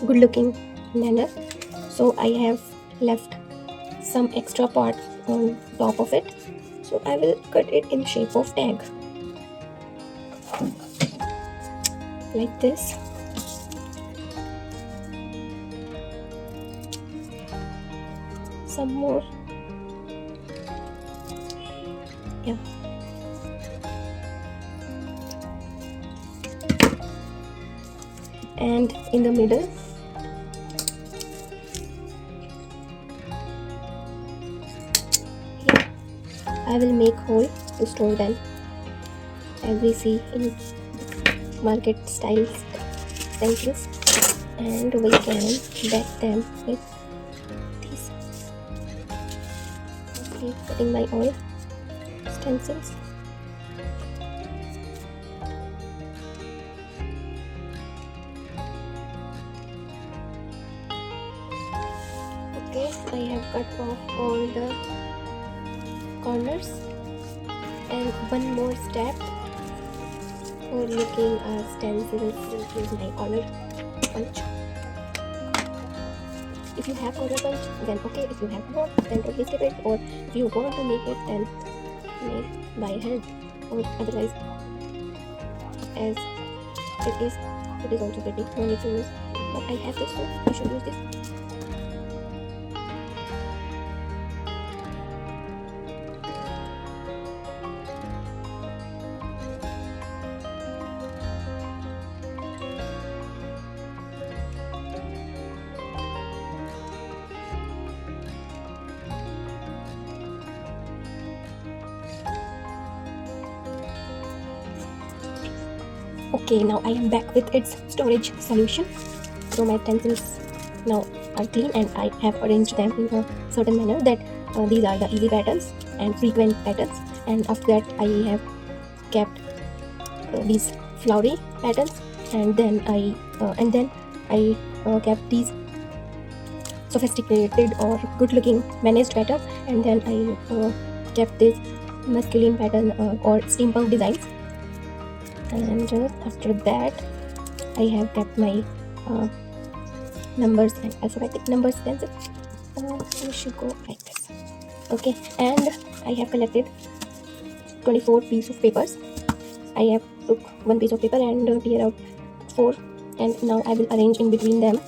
good looking manner, so I have left some extra part on top of it, so I will cut it in shape of tag like this. Some more. Yeah. And in the middle, here, I will make hole to store them, as we see in market style stencils, and we can back them with these. Okay, putting my all stencils. Okay, I have cut off all the corners, and one more step for making a stencil. We'll use my corner punch. If you have corner punch, then okay. If you have not, then totally skip it. Or if you want to make it, then make by hand. Or otherwise, as it is also pretty. No need to use. But I have this, so I should use this. Okay, now I am back with its storage solution. So my stencils now are clean, and I have arranged them in a certain manner that these are the easy patterns and frequent patterns, and after that I have kept these flowery patterns, and then I kept these sophisticated or good looking managed pattern, and then I kept this masculine pattern or steampunk designs. And after that I have kept my numbers and alphabetic numbers stencil. We should go like this. Okay, and I have collected 24 pieces of papers. I have took one piece of paper and tear out 4, and now I will arrange in between them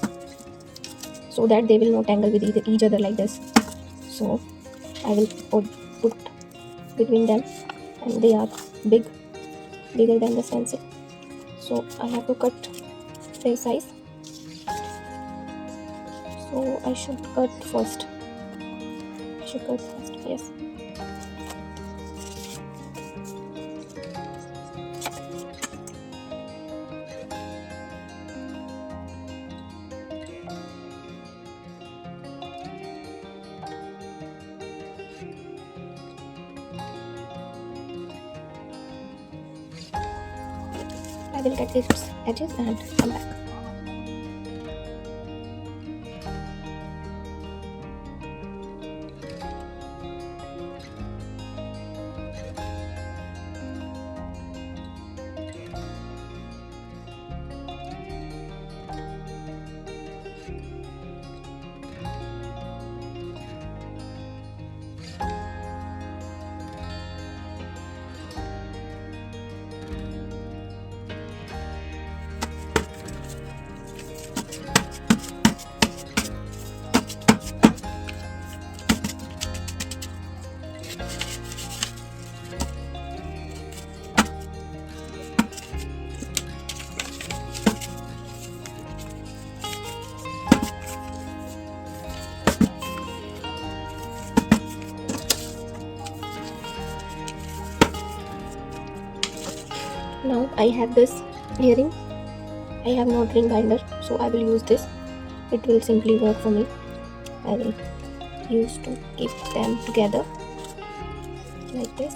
so that they will not tangle with each other like this. So I will put between them, and they are bigger than the stencil, so I have to cut their size. So So I should cut first. Yes. I will cut its edges and come back. Now I have this earring. I have no ring binder, so I will use this. It will simply work for me. I will use to keep them together like this.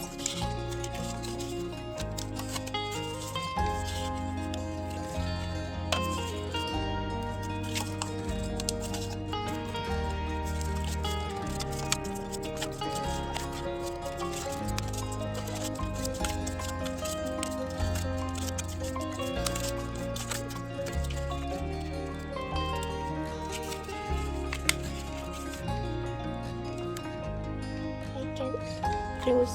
I can close.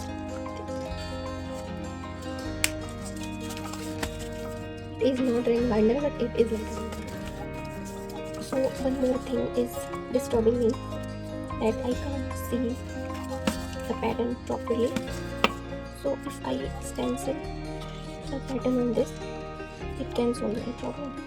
It is not ring binder, but it is like ring binder. So one more thing is disturbing me, that I can't see the pattern properly. So if I stencil the pattern on this, it can solve my problem.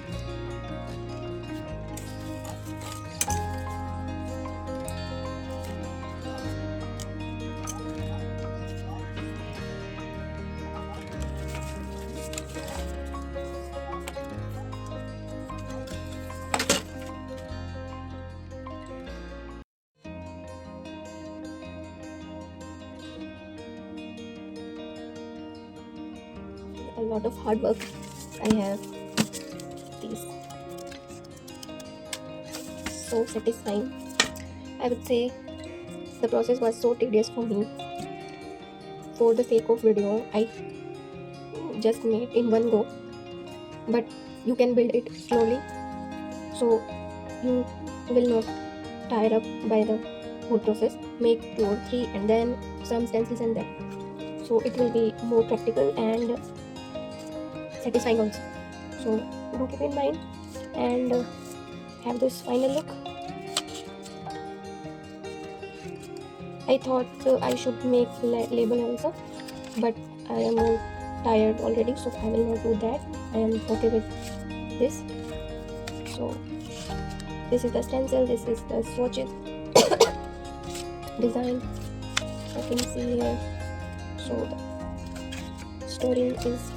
A lot of hard work. I have these. So satisfying. I would say the process was so tedious for me. For the sake of video, I just made in one go. But you can build it slowly, so you will not tire up by the whole process. Make 2 or 3 and then some stencils and then. So it will be more practical and satisfying also. So do keep in mind and have this final look. I thought I should make label also, but I am more tired already, so I will not do that. I am okay with this. So this is the stencil, this is the swatches design. You can see here. So the storing is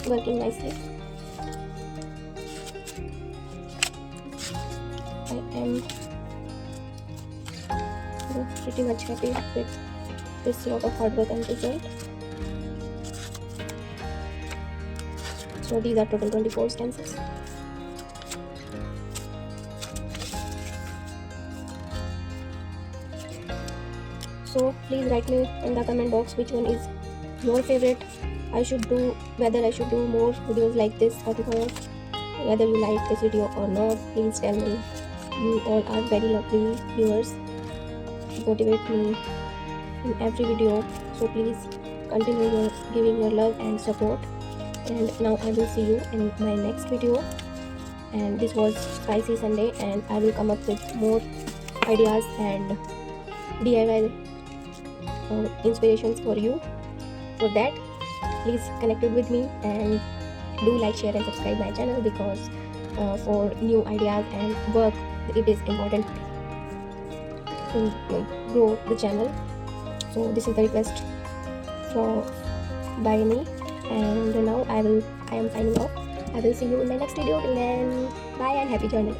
working nicely. I am pretty much happy with this lot of hard work and result. So these are total 24 stencils. So please write me in the comment box which one is your favorite. Whether I should do more videos like this or not. Whether you like this video or not, please tell me. You all are very lovely viewers. Motivate me in every video. So please continue giving your love and support. And now I will see you in my next video. And this was Spicy Sunday, and I will come up with more ideas and DIY inspirations for you. For that, please connect with me and do like, share and subscribe my channel, because for new ideas and work it is important to grow the channel. So this is the request from by me, and now I am signing off. I will see you in my next video. Till then, bye and happy journey.